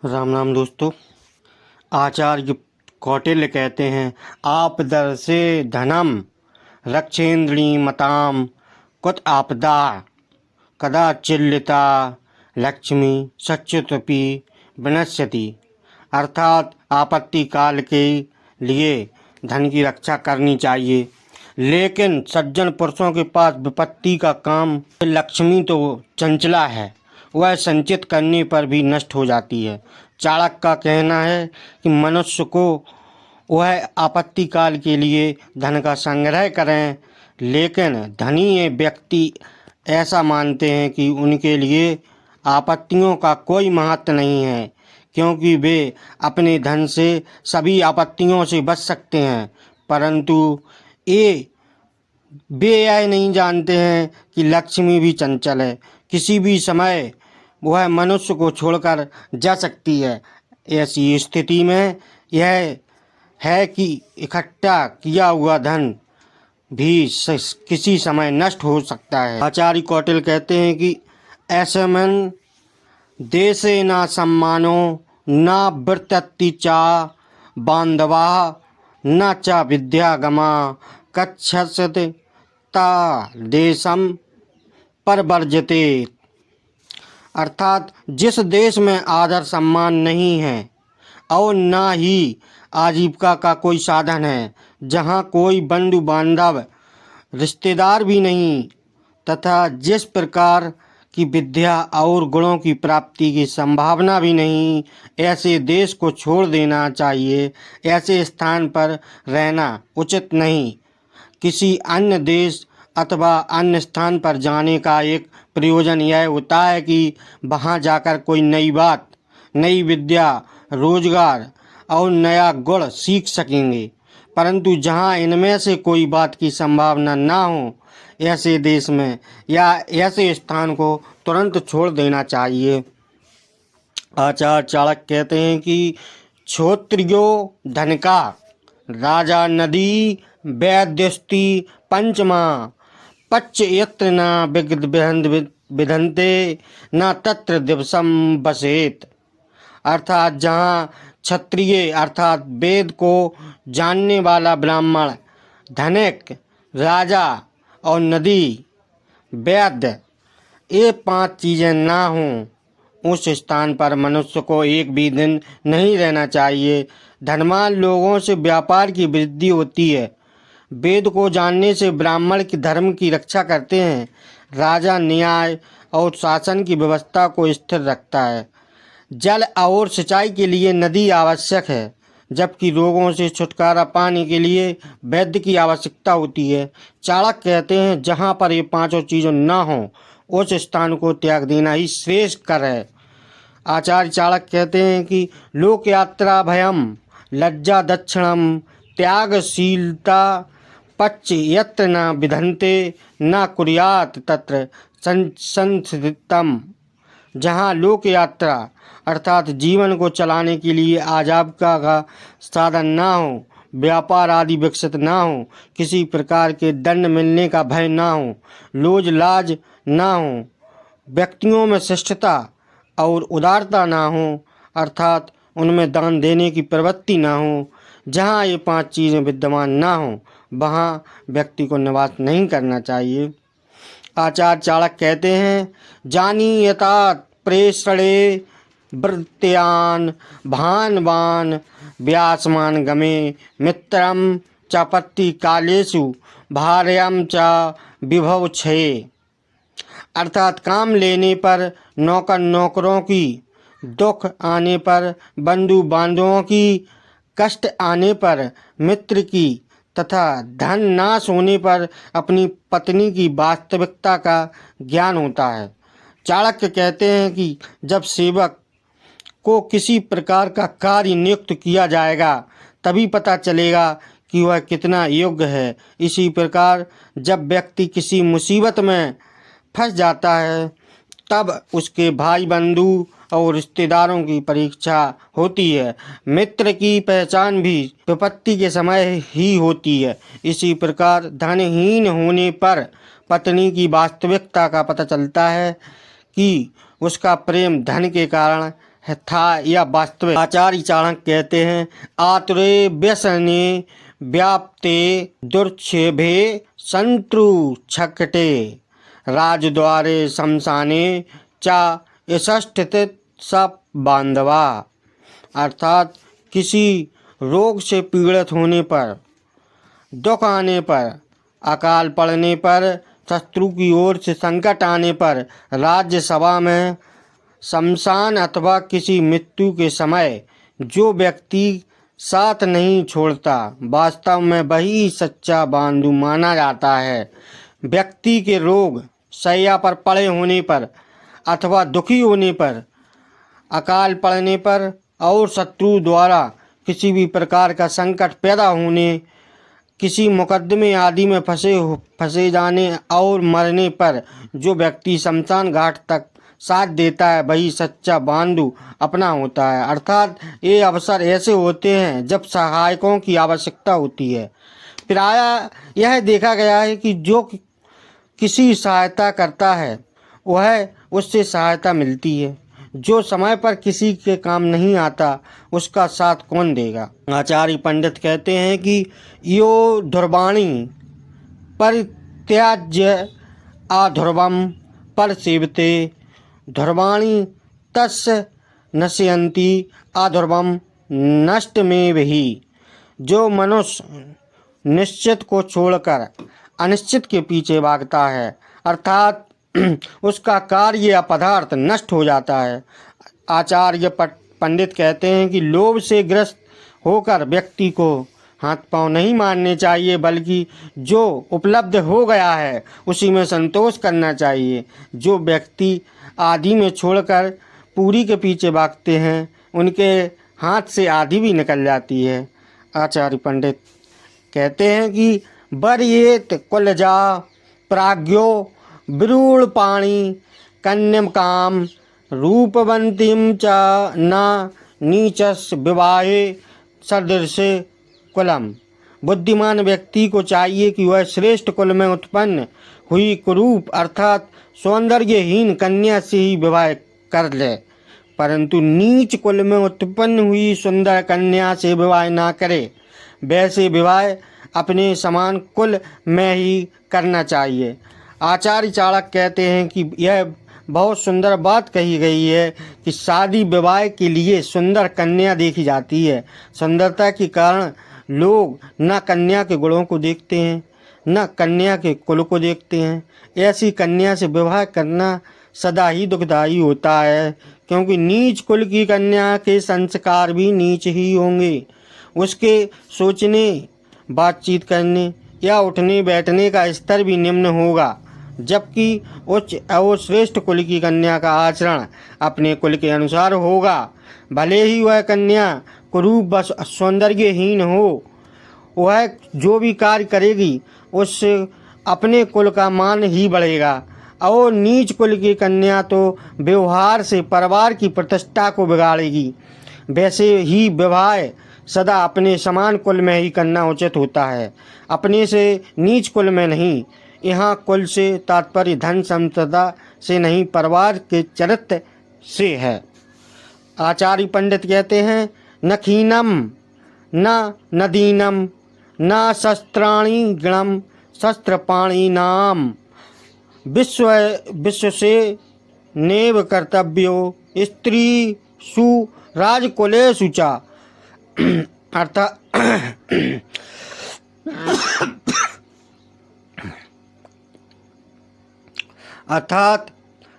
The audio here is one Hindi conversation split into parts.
राम राम दोस्तों। आचार्य कौटिल्य कहते हैं, आपदर्शे धनम रक्षेन्द्री मताम कुत आपदा कदाचिल्लिता लक्ष्मी सच्युतपि विनश्यति। अर्थात आपत्ति काल के लिए धन की रक्षा करनी चाहिए, लेकिन सज्जन पुरुषों के पास विपत्ति का काम लक्ष्मी तो चंचला है, वह संचित करने पर भी नष्ट हो जाती है। चाणक्य का कहना है कि मनुष्य को वह आपत्ति काल के लिए धन का संग्रह करें, लेकिन धनी व्यक्ति ऐसा मानते हैं कि उनके लिए आपत्तियों का कोई महत्व नहीं है, क्योंकि वे अपने धन से सभी आपत्तियों से बच सकते हैं। परंतु वे यह नहीं जानते हैं कि लक्ष्मी भी चंचल है, किसी भी समय वह मनुष्य को छोड़कर जा सकती है। ऐसी स्थिति में यह है कि इकट्ठा किया हुआ धन भी किसी समय नष्ट हो सकता है। आचार्य कौटिल्य कहते हैं कि ऐसे में देशे न सम्मानो न वृत्ति चा बांधवा न च विद्यागमा कच्छत ता देशम परवर्जते। अर्थात जिस देश में आदर सम्मान नहीं है और न ही आजीविका का कोई साधन है, जहाँ कोई बंधु बांधव रिश्तेदार भी नहीं, तथा जिस प्रकार की विद्या और गुणों की प्राप्ति की संभावना भी नहीं, ऐसे देश को छोड़ देना चाहिए। ऐसे स्थान पर रहना उचित नहीं। किसी अन्य देश अथवा अन्य स्थान पर जाने का एक प्रयोजन यह होता है कि वहाँ जाकर कोई नई बात, नई विद्या, रोजगार और नया गुण सीख सकेंगे। परंतु जहाँ इनमें से कोई बात की संभावना ना हो, ऐसे देश में या ऐसे स्थान को तुरंत छोड़ देना चाहिए। आचार्य चाणक्य कहते हैं कि क्षोत्रियो धन का राजा नदी वैद्यस्ति पंचमा पच्च यत्र न विधंते न तत्र दिवसम बसेत। अर्थात जहाँ क्षत्रिय अर्थात वेद को जानने वाला ब्राह्मण, धनिक, राजा और नदी, वैद्य, ये 5 चीज़ें ना हों, उस स्थान पर मनुष्य को एक भी दिन नहीं रहना चाहिए। धनवान लोगों से व्यापार की वृद्धि होती है। वेद को जानने से ब्राह्मण की धर्म की रक्षा करते हैं। राजा न्याय और शासन की व्यवस्था को स्थिर रखता है। जल और सिंचाई के लिए नदी आवश्यक है, जबकि रोगों से छुटकारा पाने के लिए वैद्य की आवश्यकता होती है। चाणक्य कहते हैं, जहाँ पर ये 5 चीज़ें ना हों, उस स्थान को त्याग देना ही श्रेष्ठ कर है। आचार्य चाणक्य कहते हैं कि लोक यात्रा भयम लज्जा दक्षिणम त्यागशीलता पच्च यत्र न विधंते न कुर्यात तत्र संस्थितम। जहाँ लोक यात्रा अर्थात जीवन को चलाने के लिए आजीविका का साधन ना हो, व्यापार आदि विकसित ना हो, किसी प्रकार के दंड मिलने का भय ना हो, लोज लाज ना हो, व्यक्तियों में शिष्टता और उदारता ना हो, अर्थात उनमें दान देने की प्रवृत्ति ना हो, जहाँ ये 5 चीज़ें विद्यमान ना हो, वहाँ व्यक्ति को निवास नहीं करना चाहिए। आचार्य चाणक्य कहते हैं, जानी यतात प्रेषणे वृत्त्यान भानवान व्यासमान गमे मित्रम चापत्ति कालेषु भार्यम च विभव क्षये। अर्थात काम लेने पर, नौकर नौकरों की, दुख आने पर, बंधु बांधवों की, कष्ट आने पर मित्र की, तथा धन नाश होने पर अपनी पत्नी की वास्तविकता का ज्ञान होता है। चाणक्य कहते हैं कि जब सेवक को किसी प्रकार का कार्य नियुक्त किया जाएगा, तभी पता चलेगा कि वह कितना योग्य है। इसी प्रकार जब व्यक्ति किसी मुसीबत में फंस जाता है, तब उसके भाई बंधु और रिश्तेदारों की परीक्षा होती है। मित्र की पहचान भी विपत्ति के समय ही होती है। इसी प्रकार धनहीन होने पर पत्नी की वास्तविकता का पता चलता है कि उसका प्रेम धन के कारण था या वास्तविक। आचार्य चाणक्य कहते हैं आतुरे व्यसने व्याप्ते दुर्क्षेभे शत्रु छकटे राजद्वारे शमशाने चा यशस्थित सब बांधवा। अर्थात किसी रोग से पीड़ित होने पर, दुख आने पर, अकाल पड़ने पर, शत्रु की ओर से संकट आने पर राज्यसभा में, शमशान अथवा किसी मृत्यु के समय जो व्यक्ति साथ नहीं छोड़ता, वास्तव में वही सच्चा बंधु माना जाता है। व्यक्ति के रोग शैया पर पड़े होने पर अथवा दुखी होने पर, अकाल पड़ने पर और शत्रु द्वारा किसी भी प्रकार का संकट पैदा होने, किसी मुकदमे आदि में फंसे जाने और मरने पर जो व्यक्ति शमशान घाट तक साथ देता है वही सच्चा बंधु अपना होता है। अर्थात ये अवसर ऐसे होते हैं जब सहायकों की आवश्यकता होती है। प्रायः यह देखा गया है कि जो किसी सहायता करता है वह उससे सहायता मिलती है, जो समय पर किसी के काम नहीं आता उसका साथ कौन देगा। आचार्य पंडित कहते हैं कि यो ध्रुवाणी परित्याज्य अध्रुवम पर सेवते ध्रुवाणी तस्य नश्यन्ति अध्रुवम नष्ट में भी। जो मनुष्य निश्चित को छोड़कर अनिश्चित के पीछे भागता है अर्थात उसका कार्य या पदार्थ नष्ट हो जाता है। आचार्य पंडित कहते हैं कि लोभ से ग्रस्त होकर व्यक्ति को हाथ पांव नहीं मारने चाहिए, बल्कि जो उपलब्ध हो गया है उसी में संतोष करना चाहिए। जो व्यक्ति आधी में छोड़कर पूरी के पीछे भागते हैं उनके हाथ से आधी भी निकल जाती है। आचार्य पंडित कहते हैं कि बर्येत कुलजा प्राज्ञो विरूढ़ पाणी कन्यम काम रूपवंतीम च न नीचस विवाहे सदृशे कुलम। बुद्धिमान व्यक्ति को चाहिए कि वह श्रेष्ठ कुल में उत्पन्न हुई कुरूप अर्थात सौंदर्यहीन कन्या से ही विवाह कर ले, परंतु नीच कुल में उत्पन्न हुई सुंदर कन्या से विवाह ना करे। वैसे विवाह अपने समान कुल में ही करना चाहिए। आचार्य चाणक्य कहते हैं कि यह बहुत सुंदर बात कही गई है कि शादी विवाह के लिए सुंदर कन्या देखी जाती है। सुंदरता के कारण लोग न कन्या के गुणों को देखते हैं न कन्या के कुल को देखते हैं। ऐसी कन्या से विवाह करना सदा ही दुखदायी होता है, क्योंकि नीच कुल की कन्या के संस्कार भी नीच ही होंगे। उसके सोचने, बातचीत करने या उठने बैठने का स्तर भी निम्न होगा, जबकि उच्च और श्रेष्ठ कुल की कन्या का आचरण अपने कुल के अनुसार होगा। भले ही वह कन्या कुरूप व सौंदर्यहीन हो, वह जो भी कार्य करेगी उससे अपने कुल का मान ही बढ़ेगा। और नीच कुल की कन्या तो व्यवहार से परिवार की प्रतिष्ठा को बिगाड़ेगी। वैसे ही विवाह सदा अपने समान कुल में ही करना उचित होता है, अपने से नीच कुल में नहीं। यहाँ कुल से तात्पर्य धन संपदा से नहीं, परिवार के चरित्र से है। आचार्य पंडित कहते हैं न खीनम न नदीनम न शस्त्राणि गणम शस्त्रपाणी नाम विश्व से नेव कर्तव्यो स्त्री सु राजकुलेषु च। अर्थात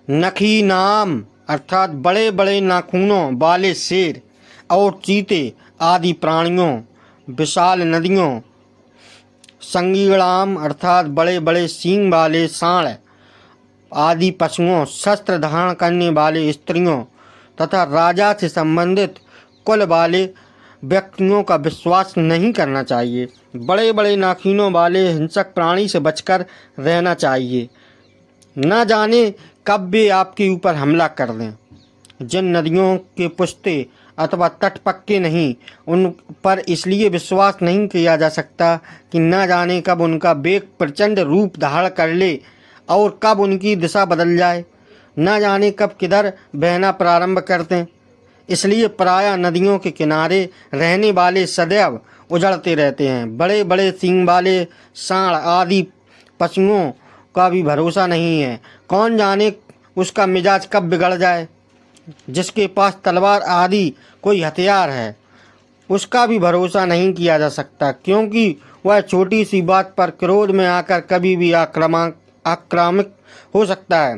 नखी नाम अर्थात बड़े बड़े नाखूनों वाले शेर और चीते आदि प्राणियों, विशाल नदियों, संगीड़ाम अर्थात बड़े बड़े सींग वाले सांड आदि पशुओं, शस्त्र धारण करने वाले स्त्रियों तथा राजा से संबंधित कुल वाले व्यक्तियों का विश्वास नहीं करना चाहिए। बड़े बड़े नाखूनों वाले हिंसक प्राणी से बचकर रहना चाहिए। न जाने कब वे आपके ऊपर हमला कर दें। जिन नदियों के पुष्टे अथवा तट पक्के नहीं, उन पर इसलिए विश्वास नहीं किया जा सकता कि न जाने कब उनका वेग प्रचंड रूप धारण कर ले और कब उनकी दिशा बदल जाए। न जाने कब किधर बहना प्रारंभ कर दें। इसलिए प्रायः नदियों के किनारे रहने वाले सदैव उजड़ते रहते हैं। बड़े बड़े सींग वाले सांड आदि पशुओं का भी भरोसा नहीं है, कौन जाने उसका मिजाज कब बिगड़ जाए। जिसके पास तलवार आदि कोई हथियार है उसका भी भरोसा नहीं किया जा सकता, क्योंकि वह छोटी सी बात पर क्रोध में आकर कभी भी आक्रामक हो सकता है।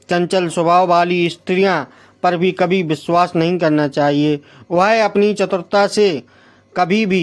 चंचल स्वभाव वाली स्त्रियां पर भी कभी विश्वास नहीं करना चाहिए। वह अपनी चतुरता से कभी भी